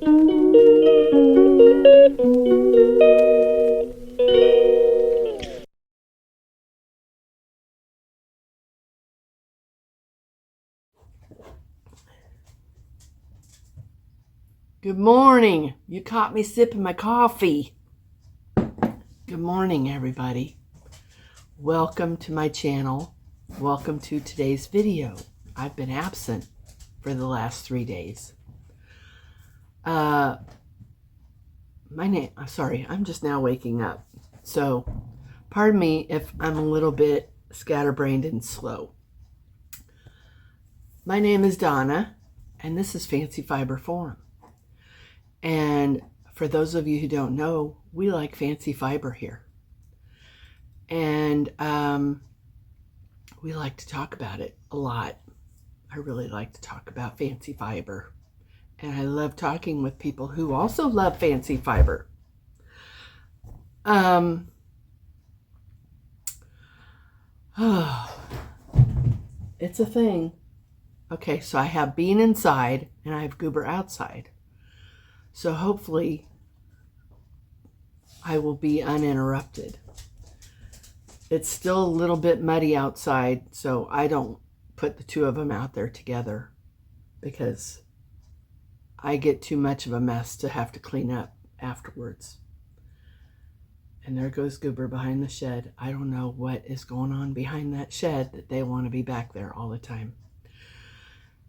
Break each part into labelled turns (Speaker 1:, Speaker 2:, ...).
Speaker 1: Good morning. You caught me sipping my coffee. Good morning, everybody. Welcome to my channel. Welcome to today's video. I've been absent for the last 3 days. I'm just now waking up. So, pardon me if I'm a little bit scatterbrained and slow. My name is Donna, and this is Fancy Fiber Forum. And for those of you who don't know, we like fancy fiber here. And we like to talk about it a lot. I really like to talk about fancy fiber. And I love talking with people who also love fancy fiber. It's a thing. Okay, so I have bean inside and I have goober outside. So hopefully I will be uninterrupted. It's still a little bit muddy outside, so I don't put the two of them out there together because I get too much of a mess to have to clean up afterwards. And there goes Goober behind the shed. I don't know what is going on behind that shed that they want to be back there all the time.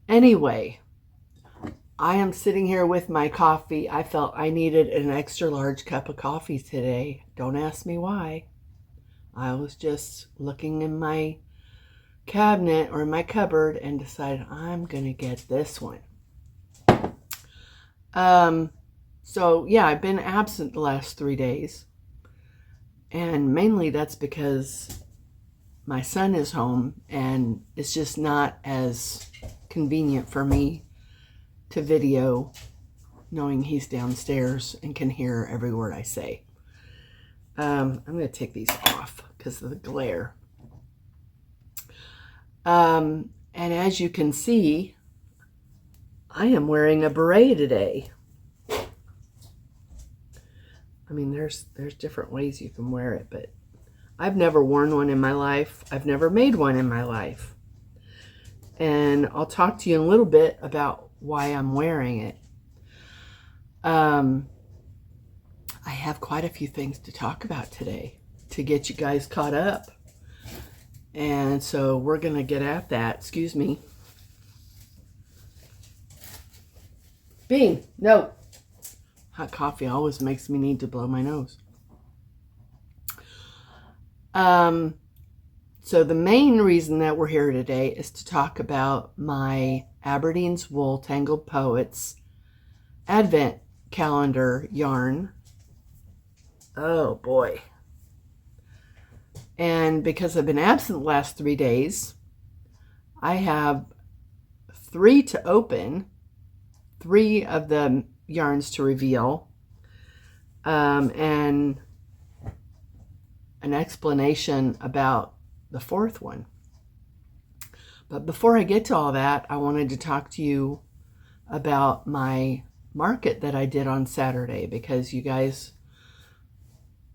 Speaker 1: Anyway, I am sitting here with my coffee. I felt I needed an extra large cup of coffee today. Don't ask me why. I was just looking in my cabinet or in my cupboard and decided I'm going to get this one. So yeah, I've been absent the last 3 days. And mainly that's because my son is home and it's just not as convenient for me to video knowing he's downstairs and can hear every word I say. I'm going to take these off because of the glare. And as you can see, I am wearing a beret today. I mean, there's different ways you can wear it, but I've never worn one in my life. I've never made one in my life. And I'll talk to you in a little bit about why I'm wearing it. I have quite a few things to talk about today to get you guys caught up. And so we're going to get at that. Excuse me. Bean, no. Hot coffee always makes me need to blow my nose. So the main reason that we're here today is to talk about my Aberdeen's Wool Tangled Poets Advent Calendar yarn. Oh boy. And because I've been absent the last 3 days, I have 3 to open, 3 of the yarns to reveal, and an explanation about the 4th one. But before I get to all that, I wanted to talk to you about my market that I did on Saturday, because you guys,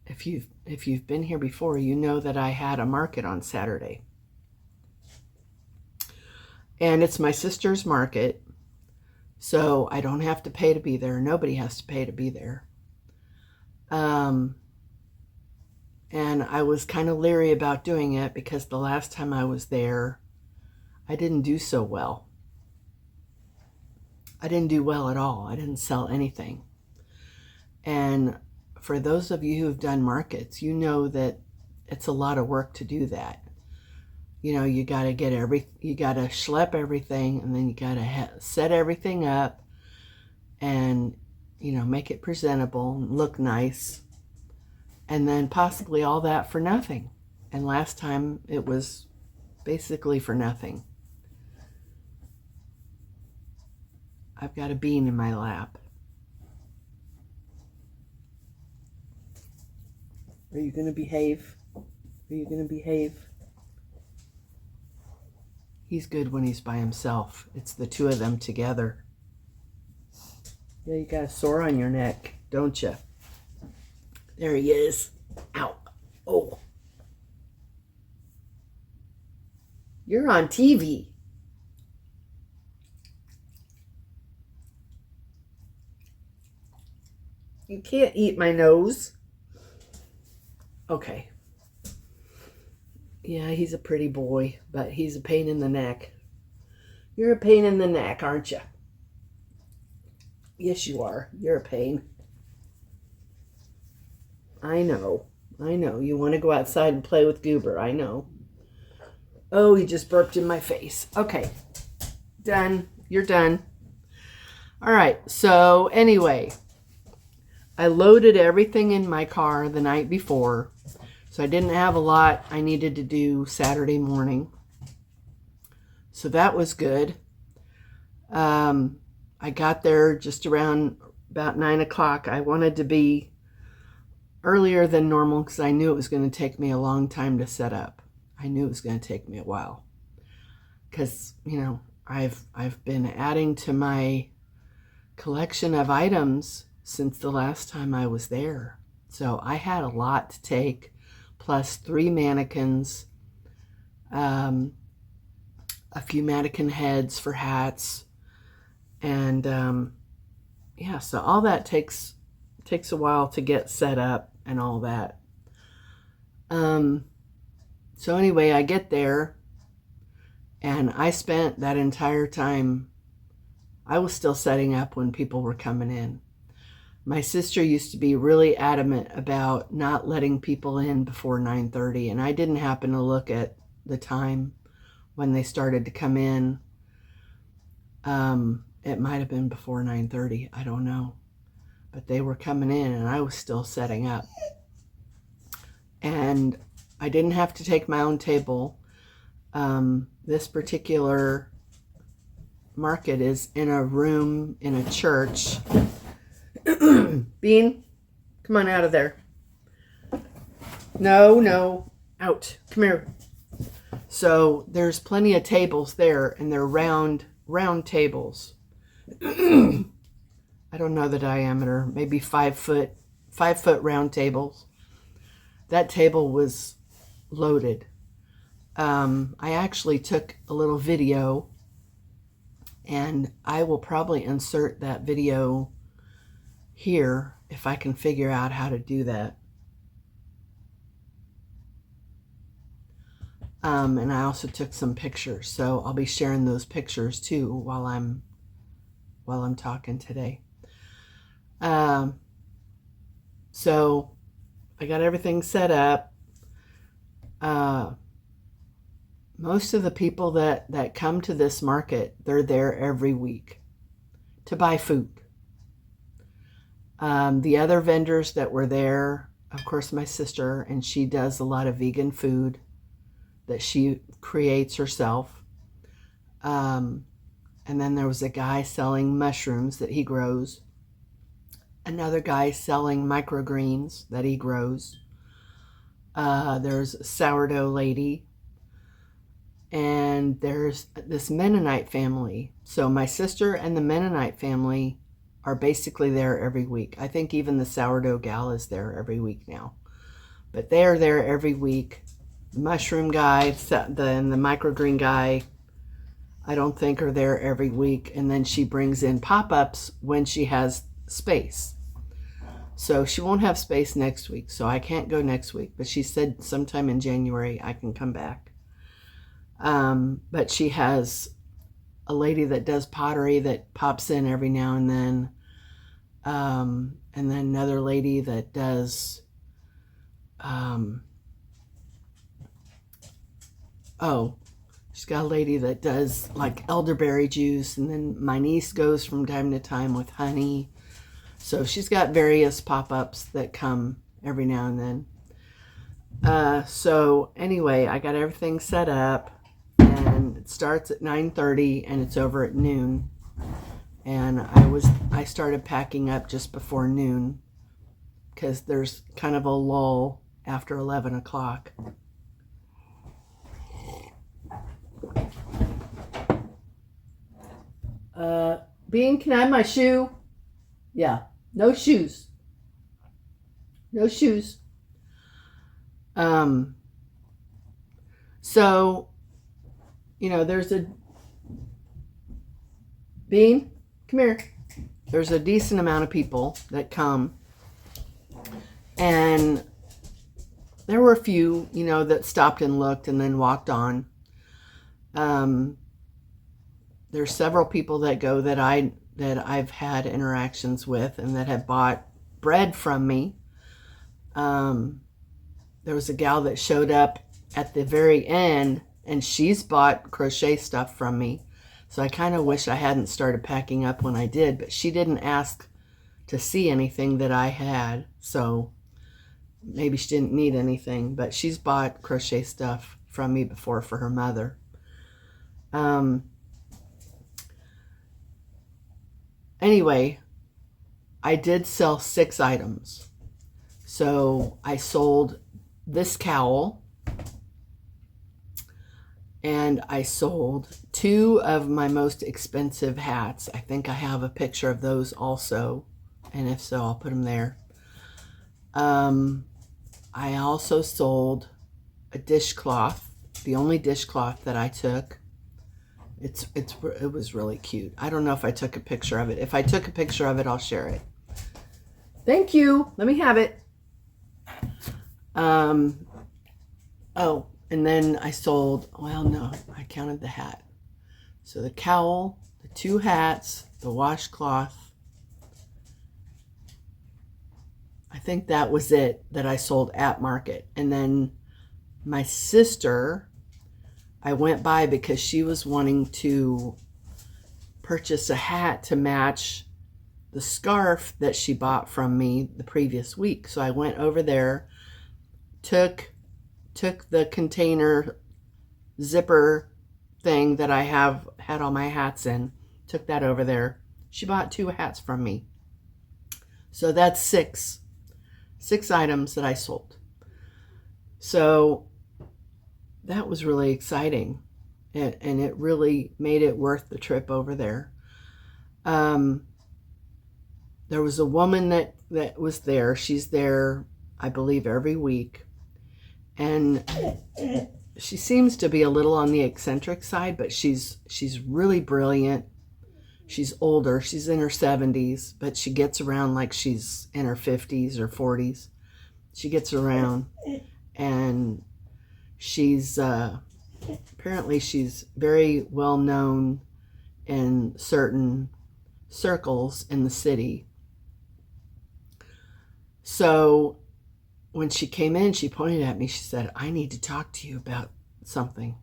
Speaker 1: if you've been here before, you know that I had a market on Saturday. And it's my sister's market, so I don't have to pay to be there. Nobody has to pay to be there. And I was kind of leery about doing it because the last time I was there, I didn't do so well. I didn't do well at all. I didn't sell anything. And for those of you who have done markets, you know that it's a lot of work to do that. You know, you got to you got to schlep everything, and then you got to set everything up and, you know, make it presentable and look nice. And then possibly all that for nothing. And last time it was basically for nothing. I've got a bean in my lap. Are you going to behave? Are you going to behave? He's good when he's by himself. It's the two of them together. Yeah, you got a sore on your neck, don't you? There he is. Ow. Oh. You're on TV. You can't eat my nose. Okay. Yeah, he's a pretty boy, but he's a pain in the neck. You're a pain in the neck, aren't you? Yes, you are. You're a pain. I know. I know. You want to go outside and play with Goober. I know. Oh, he just burped in my face. Okay. Done. You're done. All right. So anyway, I loaded everything in my car the night before. So I didn't have a lot I needed to do Saturday morning. So that was good. I got there just around about 9 o'clock. I wanted to be earlier than normal because I knew it was going to take me a long time to set up. I knew it was going to take me a while because, you know, I've been adding to my collection of items since the last time I was there. So I had a lot to take, plus 3 mannequins, a few mannequin heads for hats, and yeah, so all that takes a while to get set up and all that. So anyway, I get there, and I spent that entire time, I was still setting up when people were coming in. My sister used to be really adamant about not letting people in before 9:30, and I didn't happen to look at the time when they started to come in. It might have been before 9:30, I don't know. But they were coming in and I was still setting up. And I didn't have to take my own table. This particular market is in a room in a church. Bean, come on out of there. No, out. Come here. So there's plenty of tables there, and they're round tables. I don't know the diameter, maybe 5 foot round tables. That table was loaded. I actually took a little video, and I will probably insert that video here if I can figure out how to do that. And I also took some pictures, so I'll be sharing those pictures too while I'm talking today. So I got everything set up. Most of the people that come to this market, they're there every week to buy food. The other vendors that were there, of course, my sister, and she does a lot of vegan food that she creates herself. And then there was a guy selling mushrooms that he grows. Another guy selling microgreens that he grows. There's a sourdough lady. And there's this Mennonite family. So my sister and the Mennonite family are basically there every week. I think even the sourdough gal is there every week now. But they are there every week. The mushroom guy and the microgreen guy, I don't think are there every week. And then she brings in pop-ups when she has space. So she won't have space next week, so I can't go next week. But she said sometime in January I can come back. But she has a lady that does pottery that pops in every now and then. And then another lady that does, she's got a lady that does like elderberry juice. And then my niece goes from time to time with honey. So she's got various pop-ups that come every now and then. So anyway, I got everything set up. And it starts at 9:30 and it's over at noon. And I started packing up just before noon because there's kind of a lull after 11 o'clock. Bean, can I have my shoe? Yeah, no shoes. No shoes. So, there's a Bean, come here. There's a decent amount of people that come, and there were a few, that stopped and looked and then walked on. There's several people that go that I've had interactions with and that have bought bread from me. There was a gal that showed up at the very end, and she's bought crochet stuff from me. So I kind of wish I hadn't started packing up when I did, but she didn't ask to see anything that I had. So maybe she didn't need anything, but she's bought crochet stuff from me before for her mother. Anyway, I did sell 6 items. So I sold this cowl, and I sold 2 of my most expensive hats. I think I have a picture of those also, and if so, I'll put them there. I also sold a dishcloth, the only dishcloth that I took. It was really cute. I don't know if I took a picture of it. If I took a picture of it, I'll share it. Thank you. Let me have it. Oh, and then I sold, well, no, I counted the hat. So the cowl, the 2 hats, the washcloth. I think that was it that I sold at market. And then my sister, I went by because she was wanting to purchase a hat to match the scarf that she bought from me the previous week. So I went over there, took the container zipper thing that I had all my hats in, took that over there. She bought 2 hats from me. So that's 6 items that I sold. So that was really exciting, and it really made it worth the trip over there. There was a woman that was there. She's there, I believe, every week. And she seems to be a little on the eccentric side, but she's really brilliant. She's older. She's in her 70s, but she gets around like she's in her 50s or 40s. She gets around, and she's apparently she's very well known in certain circles in the city. So when she came in, she pointed at me. She said, "I need to talk to you about something."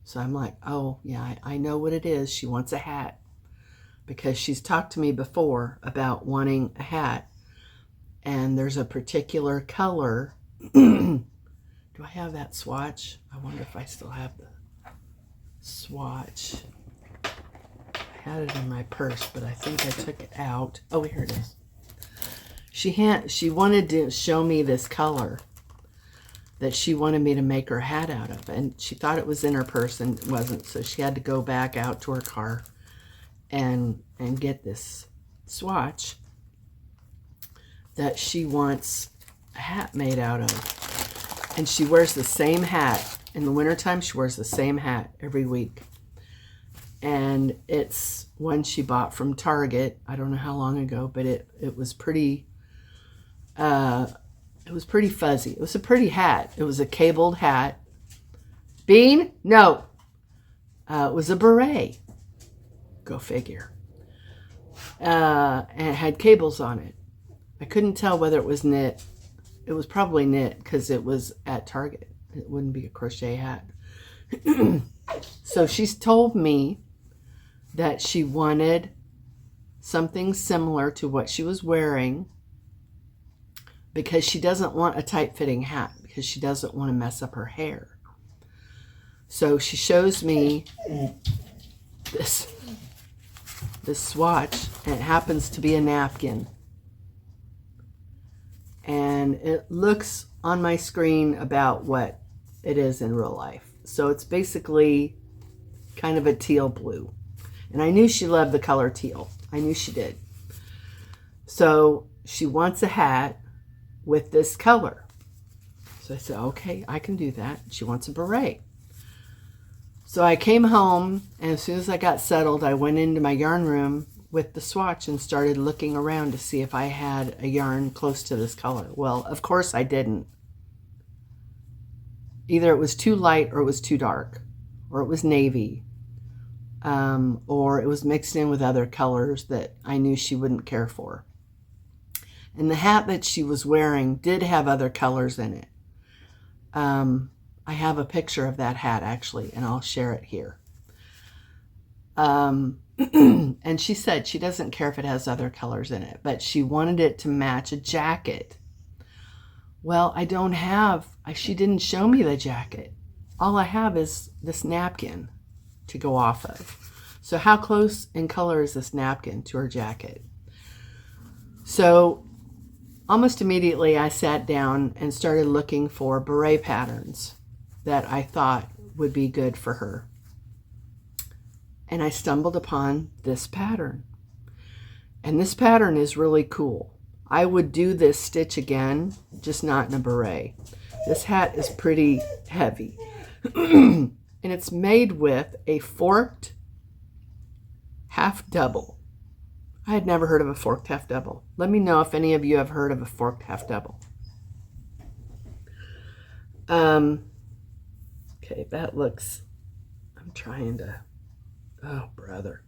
Speaker 1: So I'm like, "Oh, yeah, I know what it is." She wants a hat because she's talked to me before about wanting a hat. And there's a particular color. Do I have that swatch? I wonder if I still have the swatch. I had it in my purse, but I think I took it out. Oh, here it is. She wanted to show me this color that she wanted me to make her hat out of, and she thought it was in her purse and it wasn't, so she had to go back out to her car and get this swatch that she wants a hat made out of. And she wears the same hat. In the wintertime, she wears the same hat every week. And it's one she bought from Target. I don't know how long ago, but it was pretty fuzzy. It was a pretty hat. It was a cabled hat. Bean? No. It was a beret. Go figure. And it had cables on it. I couldn't tell whether it was knit. It was probably knit because it was at Target. It wouldn't be a crochet hat. So she's told me that she wanted something similar to what she was wearing because she doesn't want a tight-fitting hat because she doesn't want to mess up her hair. So she shows me this swatch, and it happens to be a napkin. And it looks on my screen about what it is in real life. So it's basically kind of a teal blue. And I knew she loved the color teal. I knew she did. So she wants a hat with this color. So I said, okay, I can do that. She wants a beret. So I came home, and as soon as I got settled, I went into my yarn room with the swatch and started looking around to see if I had a yarn close to this color. Well, of course I didn't. Either it was too light or it was too dark, or it was navy, or it was mixed in with other colors that I knew she wouldn't care for. And the hat that she was wearing did have other colors in it. I have a picture of that hat actually, and I'll share it here. And she said she doesn't care if it has other colors in it, but she wanted it to match a jacket. Well, I don't have, she didn't show me the jacket. All I have is this napkin to go off of. So how close in color is this napkin to her jacket? So almost immediately I sat down and started looking for beret patterns that I thought would be good for her. And I stumbled upon this pattern. And this pattern is really cool. I would do this stitch again, just not in a beret. This hat is pretty heavy. And it's made with a forked half double. I had never heard of a forked half double. Let me know if any of you have heard of a forked half double. Okay, that looks, I'm trying to, oh, brother.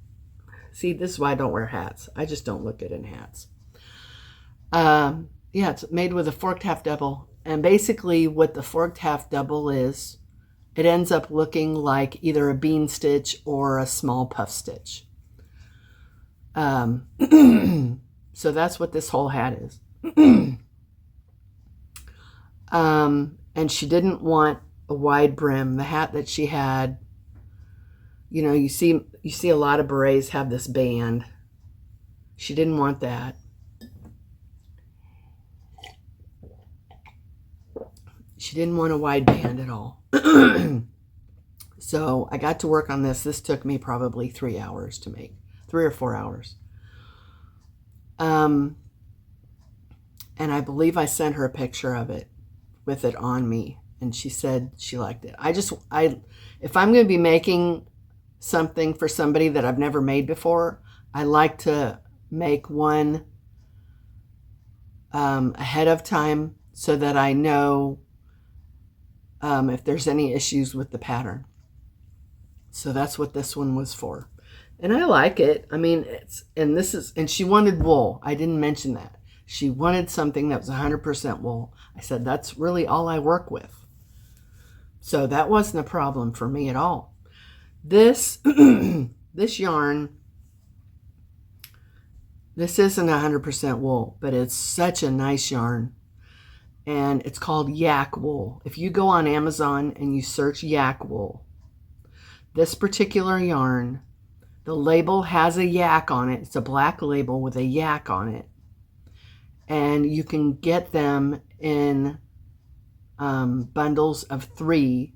Speaker 1: See, this is why I don't wear hats. I just don't look good in hats. Yeah, it's made with a forked half double. And basically what the forked half double is, it ends up looking like either a bean stitch or a small puff stitch. So that's what this whole hat is. And she didn't want a wide brim. The hat that she had, you know, you see a lot of berets have this band. She didn't want that. She didn't want a wide band at all. So I got to work on this. This took me probably 3 hours to make, 3 or 4 hours. And I believe I sent her a picture of it with it on me, and she said she liked it. If I'm going to be making something for somebody that I've never made before, I like to make one ahead of time so that I know if there's any issues with the pattern. So that's what this one was for. And I like it. I mean, and she wanted wool. I didn't mention that. She wanted something that was 100% wool. I said, that's really all I work with. So that wasn't a problem for me at all. This, this yarn, this isn't 100% wool, but it's such a nice yarn. And it's called yak wool. If you go on Amazon and you search yak wool, this particular yarn, the label has a yak on it. It's a black label with a yak on it. And you can get them in bundles of three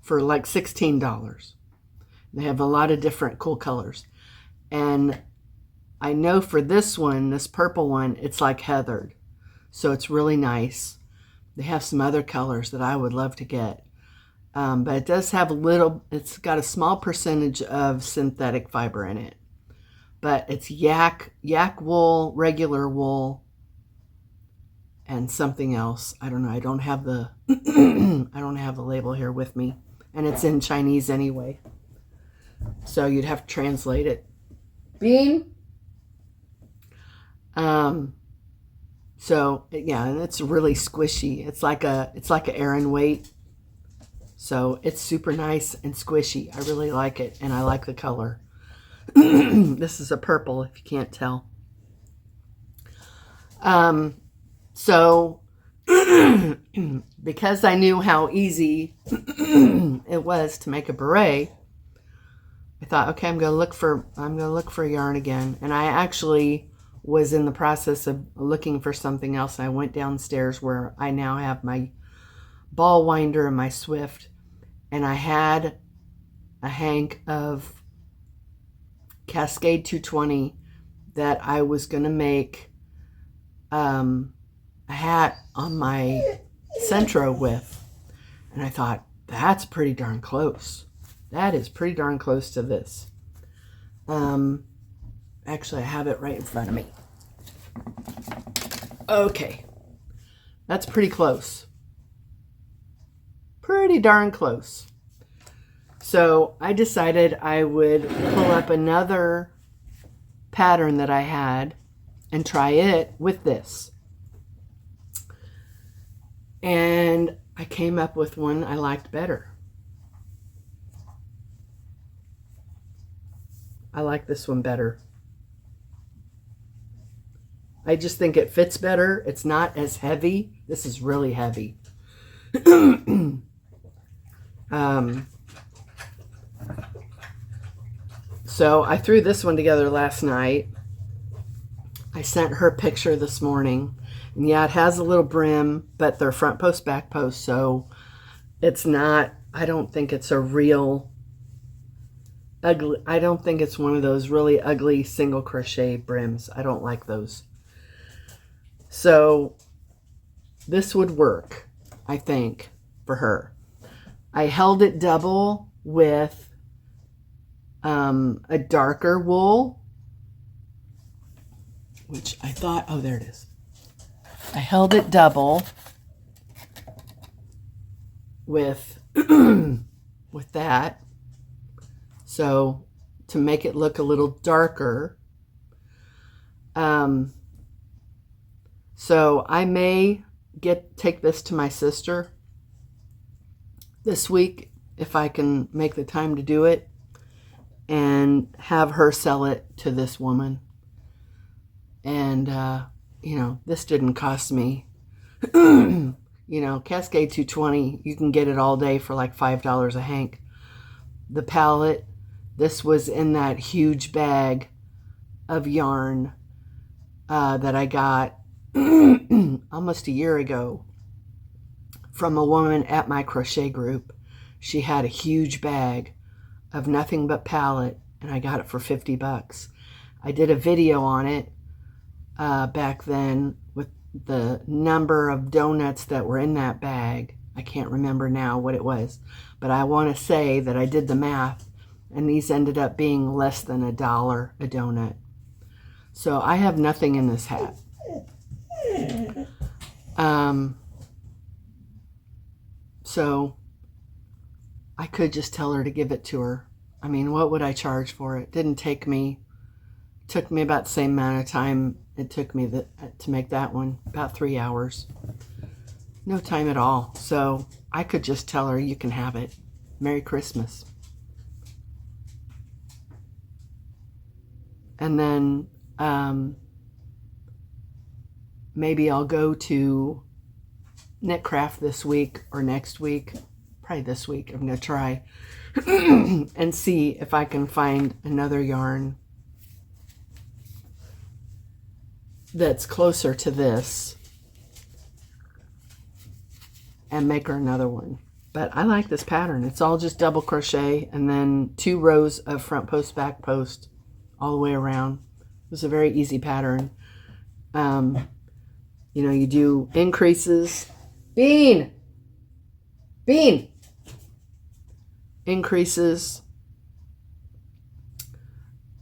Speaker 1: for like $16. They have a lot of different cool colors. And I know for this one, this purple one, it's like heathered. So it's really nice. They have some other colors that I would love to get. But it does have it's got a small percentage of synthetic fiber in it. But it's yak wool, regular wool, and something else. I don't know. I don't have the I don't have the label here with me. And it's in Chinese anyway. So you'd have to translate it. Bean? So yeah, and it's really squishy. It's like a Aran weight. So it's super nice and squishy. I really like it, and I like the color. This is a purple, if you can't tell. So because I knew how easy it was to make a beret, I thought, okay, I'm gonna look for yarn again. And I actually was in the process of looking for something else. I went downstairs where I now have my ball winder and my Swift, and I had a hank of Cascade 220 that I was going to make a hat on my Centro with. And I thought, that's pretty darn close. That is pretty darn close to this. Actually, I have it right in front of me. Okay. That's pretty close. Pretty darn close. So I decided I would pull up another pattern that I had and try it with this. And I came up with one I liked better. I like this one better. I just think it fits better. It's not as heavy. This is really heavy. So I threw this one together last night. I sent her a picture this morning. And yeah, it has a little brim, but they're front post, back post. So it's not, I don't think it's a real ugly, I don't think it's one of those really ugly single crochet brims. I don't like those. So this would work, I think, for her. I held it double with a darker wool, which I thought, oh, there it is. I held it double with with that, so to make it look a little darker. So I may take this to my sister this week if I can make the time to do it, and have her sell it to this woman. And you know, this didn't cost me you know, Cascade 220, you can get it all day for like $5 a hank. The palette, this was in that huge bag of yarn that I got almost a year ago from a woman at my crochet group. She had a huge bag of nothing but palette, and I got it for 50 bucks. I did a video on it back then with the number of donuts that were in that bag. I can't remember now what it was, but I want to say that I did the math, and these ended up being less than $1 a donut. So I have nothing in this hat. So I could just tell her to give it to her. I mean, what would I charge for it? Didn't take me, took me about the same amount of time it took me to make that one, about 3 hours. No time at all. So I could just tell her, you can have it. Merry Christmas. And then maybe I'll go to Knitcraft this week or next week. Probably this week. I'm going to try and see if I can find another yarn that's closer to this and make her another one. But I like this pattern. It's all just double crochet and then 2 rows of front post, back post all the way around. It was a very easy pattern. You know, you do increases. Bean! Increases.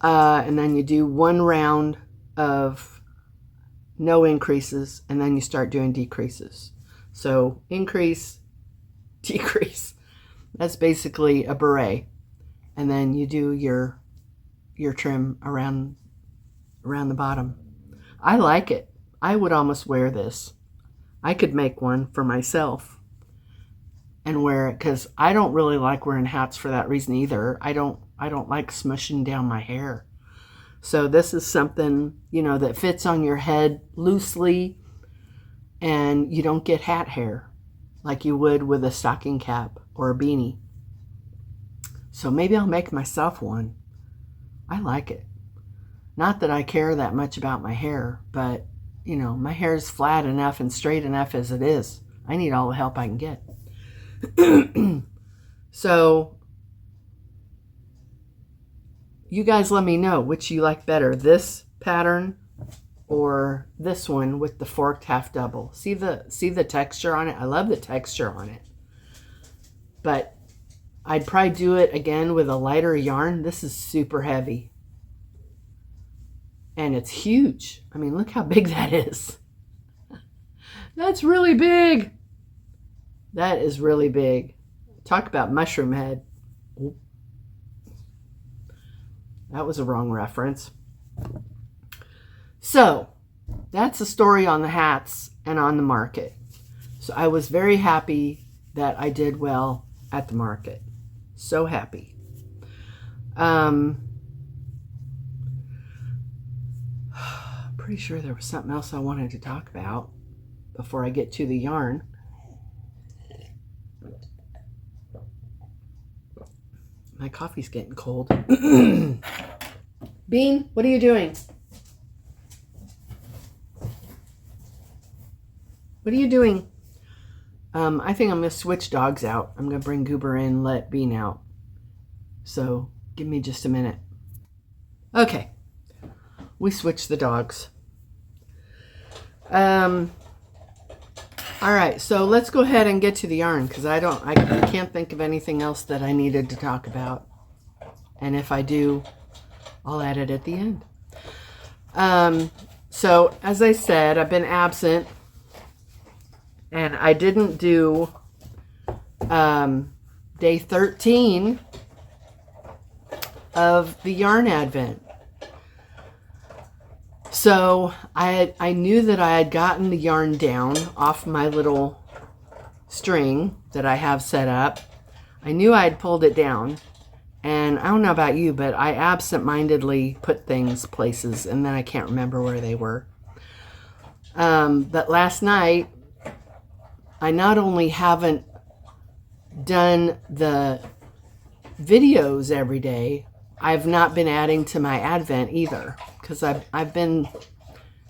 Speaker 1: And then you do 1 round of no increases, and then you start doing decreases. So increase, decrease. That's basically a beret. And then you do your trim around the bottom. I like it. I would almost wear this. I could make one for myself and wear it, because I don't really like wearing hats for that reason either. I don't like smushing down my hair. So this is something, you know, that fits on your head loosely, and you don't get hat hair like you would with a stocking cap or a beanie. So maybe I'll make myself one. I like it. Not that I care that much about my hair, but, you know, my hair is flat enough and straight enough as it is. I need all the help I can get. So you guys let me know which you like better, this pattern or this one with the forked half double. See the texture on it? I love the texture on it. But I'd probably do it again with a lighter yarn. This is super heavy. And it's huge. I mean, look how big that is. That's really big. That is really big. Talk about mushroom head. Oop. That was a wrong reference. So, that's the story on the hats and on the market. So I was very happy that I did well at the market. So happy. Pretty sure there was something else I wanted to talk about before I get to the yarn. My coffee's getting cold. Bean, what are you doing? What are you doing? I think I'm going to switch dogs out. I'm going to bring Goober in, let Bean out. So give me just a minute. Okay. We switched the dogs. All right, so let's go ahead and get to the yarn because I can't think of anything else that I needed to talk about. And if I do, I'll add it at the end. So as I said, I've been absent and I didn't do day 13 of the yarn advent. So I knew that I had gotten the yarn down off my little string that I have set up. I knew I had pulled it down. And I don't know about you, but I absent-mindedly put things places and then I can't remember where they were. But last night, I not only haven't done the videos every day, I've not been adding to my advent either because I've been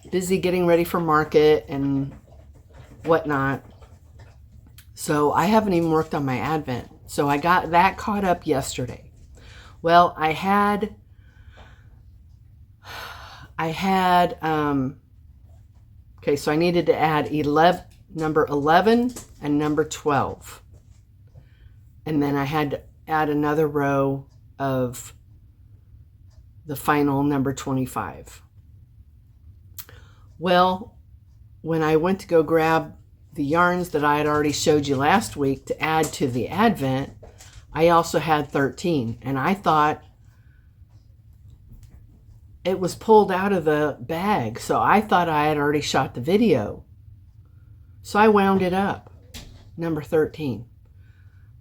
Speaker 1: busy getting ready for market and whatnot. So I haven't even worked on my advent. So I got that caught up yesterday. Well, I had okay, so I needed to add number 11 and number 12. And then I had to add another row of the final number 25. Well, when I went to go grab the yarns that I had already showed you last week to add to the advent, I also had 13. And I thought it was pulled out of the bag. So I thought I had already shot the video. So I wound it up, number 13.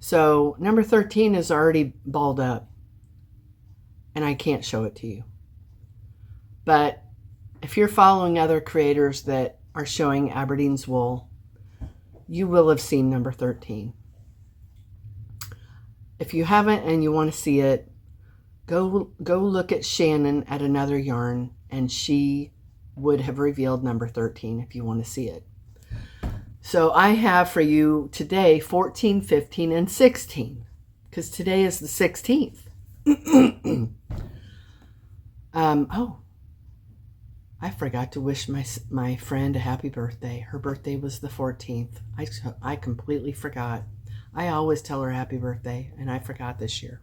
Speaker 1: So number 13 is already balled up. And I can't show it to you. But if you're following other creators that are showing Aberdeen's wool, you will have seen number 13. If you haven't and you want to see it, go look at Shannon at Another Yarn, and she would have revealed number 13 if you want to see it. So I have for you today 14, 15, and 16, because today is the 16th. Oh, I forgot to wish my friend a happy birthday. Her birthday was the 14th. I completely forgot. I always tell her happy birthday, and I forgot this year.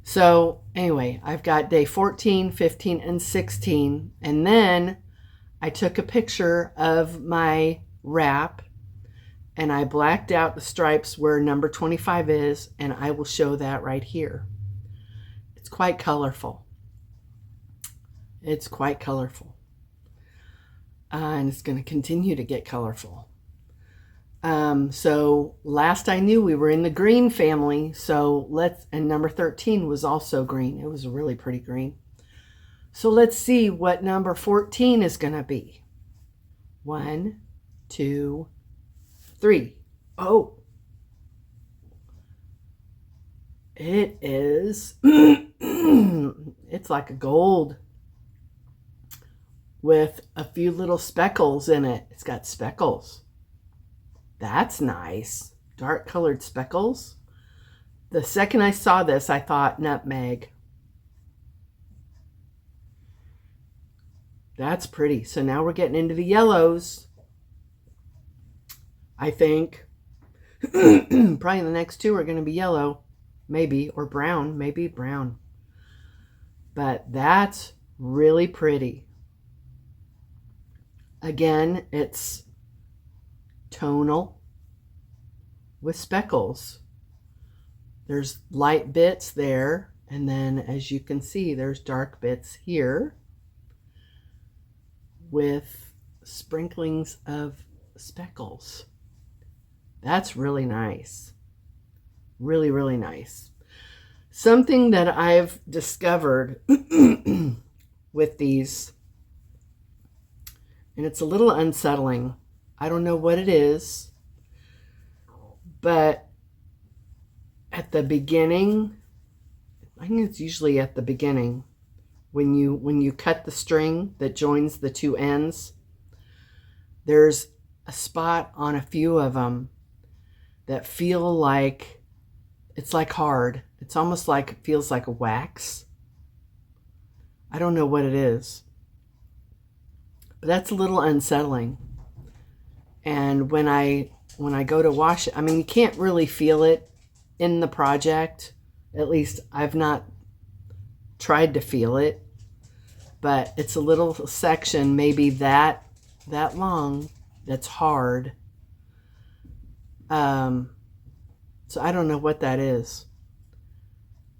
Speaker 1: So anyway, I've got day 14, 15, and 16, and then I took a picture of my wrap, and I blacked out the stripes where number 25 is, and I will show that right here. It's quite colorful. It's quite colorful. And it's going to continue to get colorful. So last I knew we were in the green family. So and number 13 was also green. It was a really pretty green. So let's see what number 14 is going to be. 1, 2, 3. Oh, it is, it's like a gold with a few little speckles in it. It's got speckles. That's nice. Dark colored speckles. The second I saw this, I thought nutmeg. That's pretty. So now we're getting into the yellows, I think. Probably the next two are going to be yellow, maybe, or brown, maybe brown. But that's really pretty. Again, it's tonal with speckles. There's light bits there, and then as you can see, there's dark bits here with sprinklings of speckles. That's really nice. Really, really nice. Something that I've discovered with these, and it's a little unsettling. I don't know what it is, but at the beginning, I think it's usually at the beginning, when you cut the string that joins the two ends, there's a spot on a few of them that feel like it's like hard. It's almost like it feels like a wax. I don't know what it is, but that's a little unsettling. And when I go to wash it, I mean, you can't really feel it in the project. At least I've not tried to feel it, but it's a little section, maybe that long, that's hard. So I don't know what that is.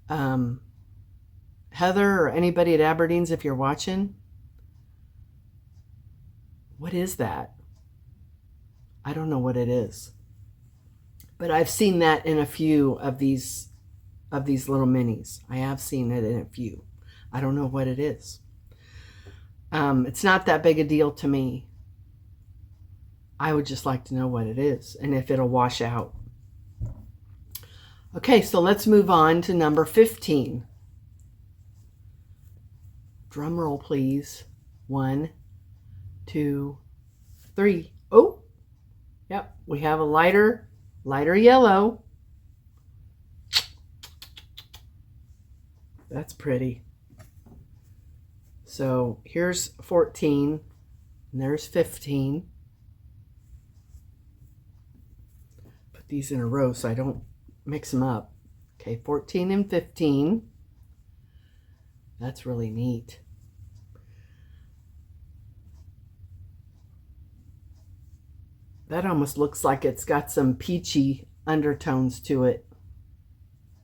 Speaker 1: Heather or anybody at Aberdeen's, if you're watching, what is that? I don't know what it is. But I've seen that in a few of these little minis. I have seen it in a few. I don't know what it is. It's not that big a deal to me. I would just like to know what it is and if it'll wash out. Okay, so let's move on to number 15. Drum roll, please. 1, 2, 3. Oh, yep, we have a lighter yellow. That's pretty. So here's 14, and there's 15. Put these in a row so I don't mix them up. Okay, 14 and 15. That's really neat. That almost looks like it's got some peachy undertones to it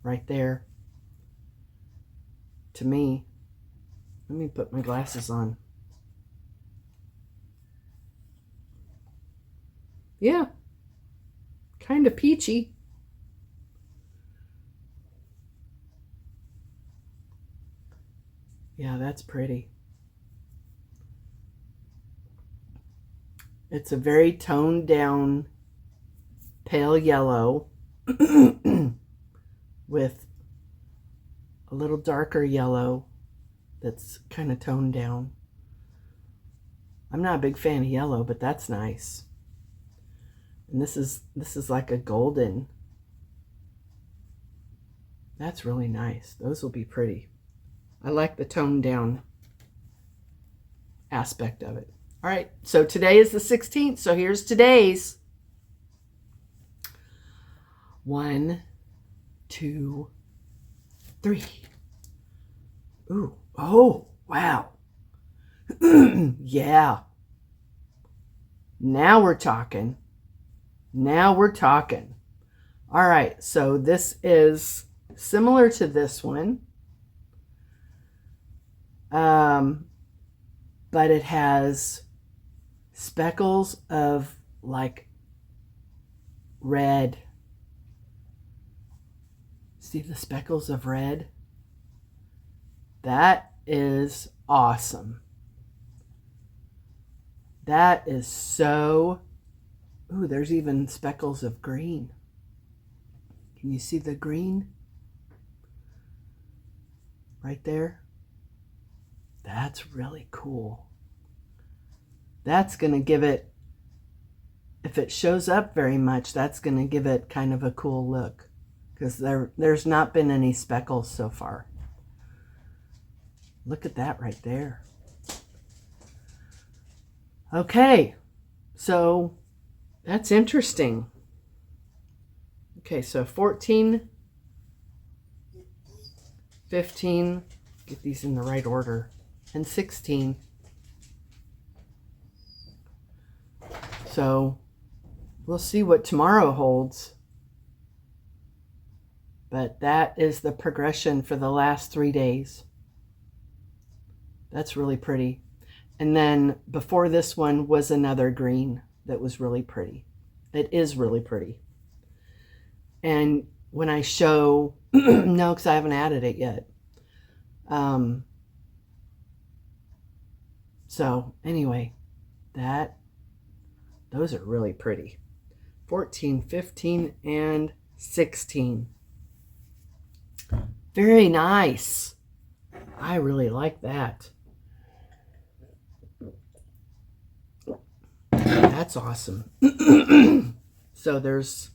Speaker 1: right there. To me. Let me put my glasses on. Yeah, kind of peachy. Yeah, that's pretty. It's a very toned down pale yellow with a little darker yellow that's kind of toned down. I'm not a big fan of yellow, but that's nice. And this is like a golden. That's really nice. Those will be pretty. I like the toned down aspect of it. All right, so today is the 16th, so here's today's. 1, 2, 3. Ooh, oh, wow. Yeah. Now we're talking. Now we're talking. All right, so this is similar to this one. But it has speckles of like red. See the speckles of red? That is awesome. That is so... Ooh, there's even speckles of green. Can you see the green? Right there? That's really cool. That's going to give it, if it shows up very much, that's going to give it kind of a cool look. Because there's not been any speckles so far. Look at that right there. Okay, so that's interesting. Okay, so 14, 15, get these in the right order, and 16. So we'll see what tomorrow holds. But that is the progression for the last 3 days. That's really pretty. And then before this one was another green that was really pretty. It is really pretty. And when I show, no, because I haven't added it yet. So anyway, those are really pretty. 14, 15, and 16. Very nice. I really like that. That's awesome. So there's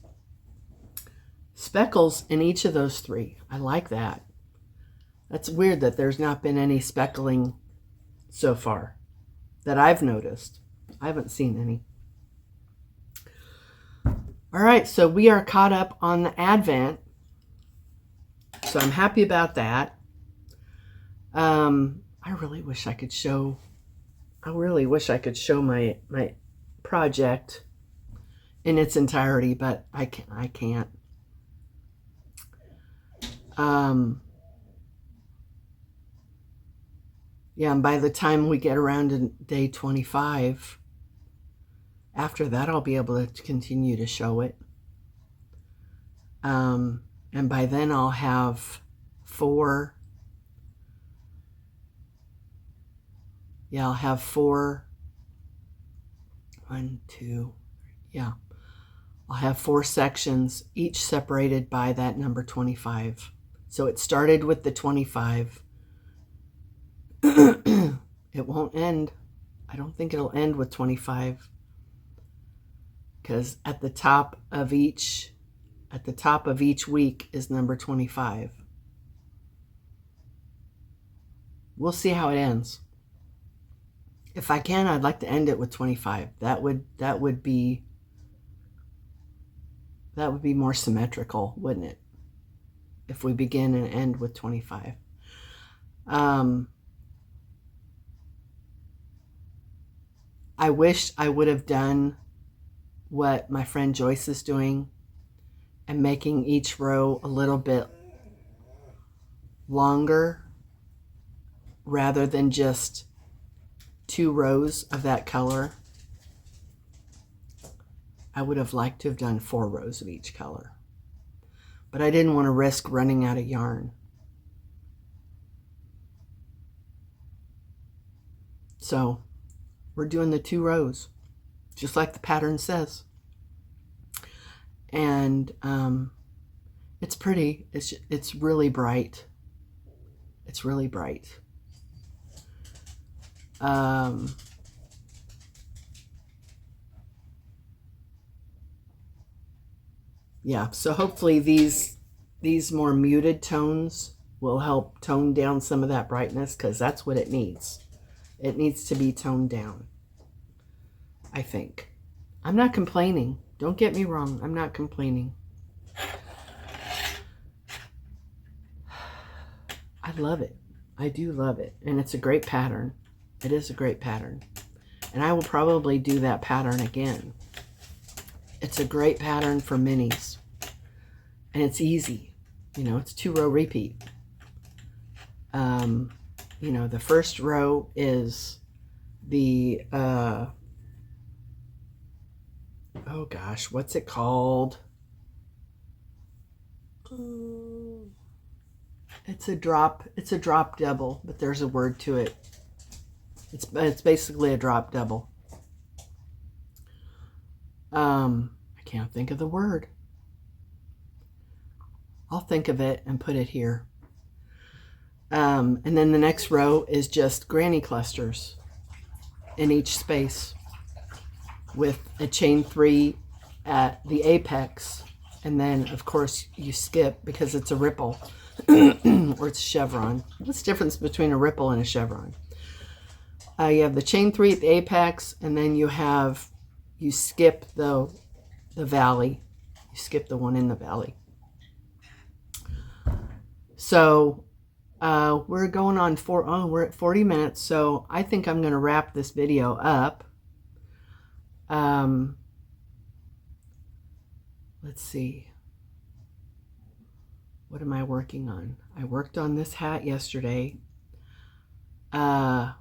Speaker 1: speckles in each of those 3. I like that. That's weird that there's not been any speckling so far that I've noticed. I haven't seen any. All right, so we are caught up on the Advent. So I'm happy about that. I really wish I could show my project in its entirety, but I can't. Yeah, and by the time we get around to day 25, after that I'll be able to continue to show it. And by then I'll have 4. Yeah, I'll have 4. 1, 2, yeah. I'll have 4 sections, each separated by that number 25. So it started with the 25. It won't end. I don't think it'll end with 25. Because at the top of each week is number 25. We'll see how it ends. If I can, I'd like to end it with 25. That would be more symmetrical, wouldn't it? If we begin and end with 25. I wish I would have done what my friend Joyce is doing and making each row a little bit longer rather than just 2 rows of that color. I would have liked to have done 4 rows of each color, but I didn't want to risk running out of yarn. So we're doing the 2 rows, just like the pattern says. And it's pretty. It's really bright. It's really bright. Yeah, so hopefully these more muted tones will help tone down some of that brightness, because that's what it needs. It needs to be toned down, I think. I'm not complaining. Don't get me wrong. I'm not complaining. I love it. I do love it. And it's a great pattern. It is a great pattern. And I will probably do that pattern again. It's a great pattern for minis. And it's easy. You know, it's 2-row repeat. You know, the first row is the, oh gosh, what's it called? It's a drop double, but there's a word to it. It's basically a drop double. I can't think of the word. I'll think of it and put it here. And then the next row is just granny clusters in each space with a chain 3 at the apex. And then, of course, you skip because it's a ripple or it's a chevron. What's the difference between a ripple and a chevron? You have the chain 3 at the apex, and then you skip the valley. You skip the one in the valley. So we're going on we're at 40 minutes, so I think I'm going to wrap this video up. Let's see. What am I working on? I worked on this hat yesterday. One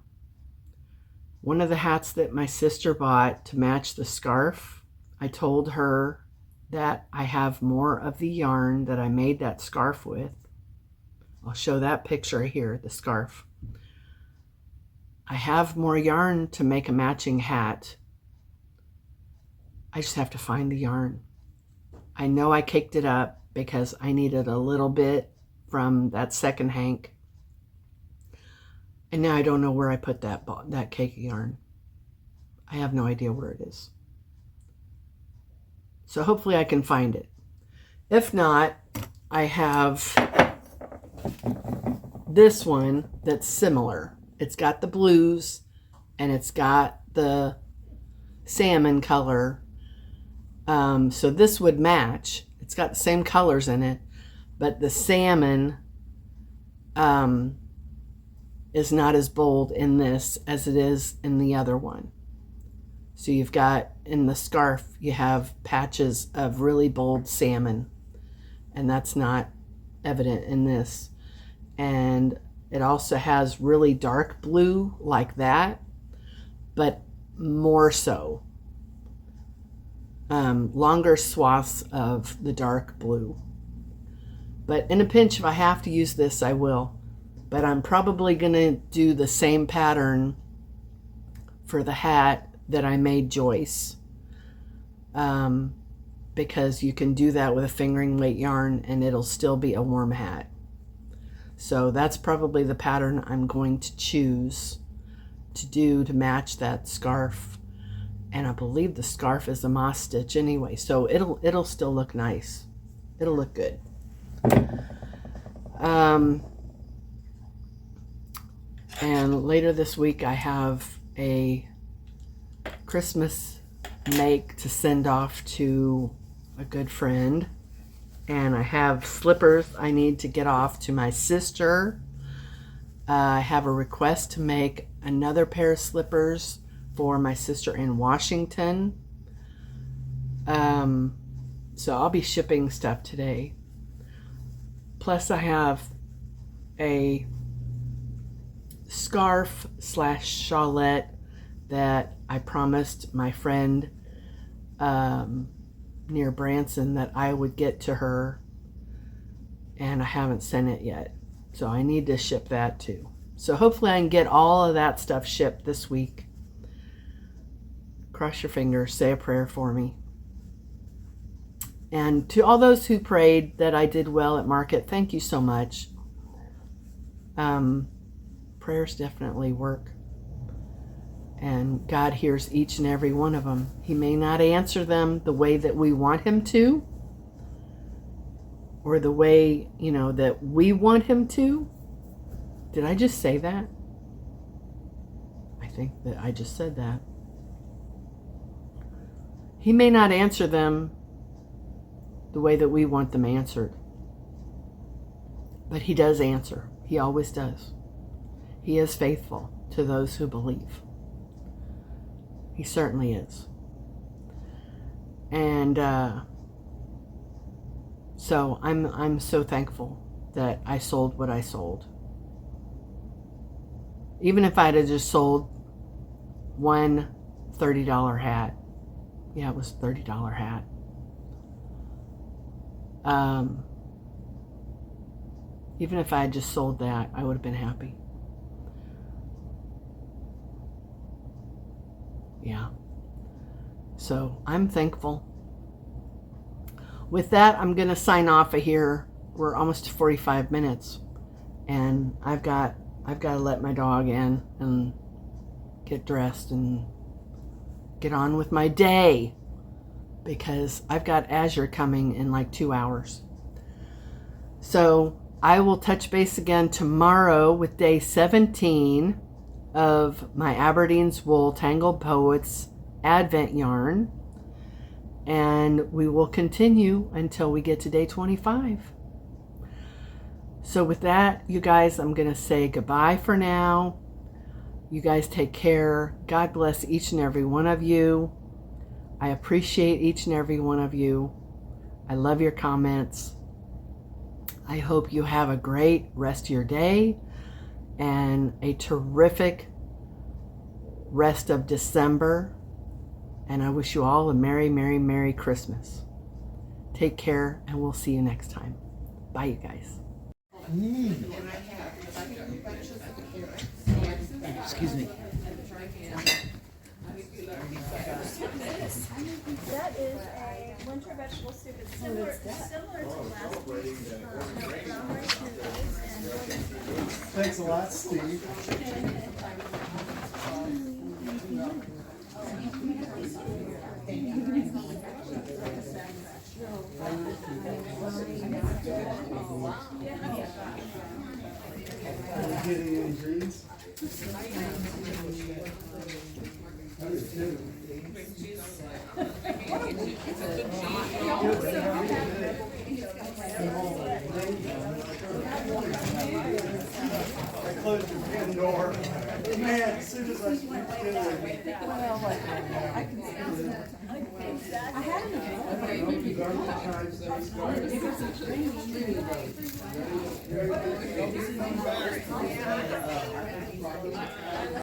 Speaker 1: of the hats that my sister bought to match the scarf, I told her that I have more of the yarn that I made that scarf with. I'll show that picture here, the scarf. I have more yarn to make a matching hat. I just have to find the yarn. I know I caked it up because I needed a little bit from that second hank. And now I don't know where I put that cake of yarn. I have no idea where it is. So hopefully I can find it. If not, I have this one that's similar. It's got the blues and it's got the salmon color. So this would match. It's got the same colors in it, but the salmon is not as bold in this as it is in the other one. So you've got, in the scarf, you have patches of really bold salmon, and that's not evident in this. And it also has really dark blue like that, but more so. Longer swaths of the dark blue. But in a pinch, if I have to use this, I will. But I'm probably going to do the same pattern for the hat that I made Joyce. Because you can do that with a fingering weight yarn and it'll still be a warm hat. So that's probably the pattern I'm going to choose to do to match that scarf. And I believe the scarf is a moss stitch anyway, so it'll still look nice. It'll look good. And later this week I have a Christmas make to send off to a good friend. And I have slippers I need to get off to my sister. I have a request to make another pair of slippers for my sister in Washington. So I'll be shipping stuff today. Plus I have a scarf / shawlette that I promised my friend near Branson that I would get to her, and I haven't sent it yet. So I need to ship that too. So hopefully I can get all of that stuff shipped this week. Cross your fingers, say a prayer for me. And to all those who prayed that I did well at market, thank you so much. Prayers definitely work. And God hears each and every one of them. He may not answer them the way that we want him to, or the way, that we want him to. Did I just say that? I think that I just said that. He may not answer them the way that we want them answered. But he does answer. He always does. He is faithful to those who believe. He certainly is. And so I'm so thankful that I sold what I sold. Even if I'd have just sold one $30 hat. Yeah, it was a $30 hat. Even if I had just sold that, I would have been happy. Yeah. So I'm thankful. With that, I'm going to sign off of here. We're almost to 45 minutes. And I've got to let my dog in and get dressed and get on with my day, because I've got Azure coming in like 2 hours. So I will touch base again tomorrow with day 17. of my Aberdeen's Wool Tangled Poets Advent yarn, and we will continue until we get to day 25. So with that, you guys, I'm going to say goodbye for now. You guys take care. God bless each and every one of you. I appreciate each and every one of you. I love your comments. I hope you have a great rest of your day and a terrific rest of December. And I wish you all a Merry, Merry, Merry Christmas. Take care, and we'll see you next time. Bye, you guys.
Speaker 2: Excuse me.
Speaker 3: That is a winter vegetable soup. It's similar to last week's
Speaker 2: Thanks a lot, Steve. Are you getting any greens? I do too. I closed the pen door. Man, as soon as I speak to it,
Speaker 4: I can see. I had it.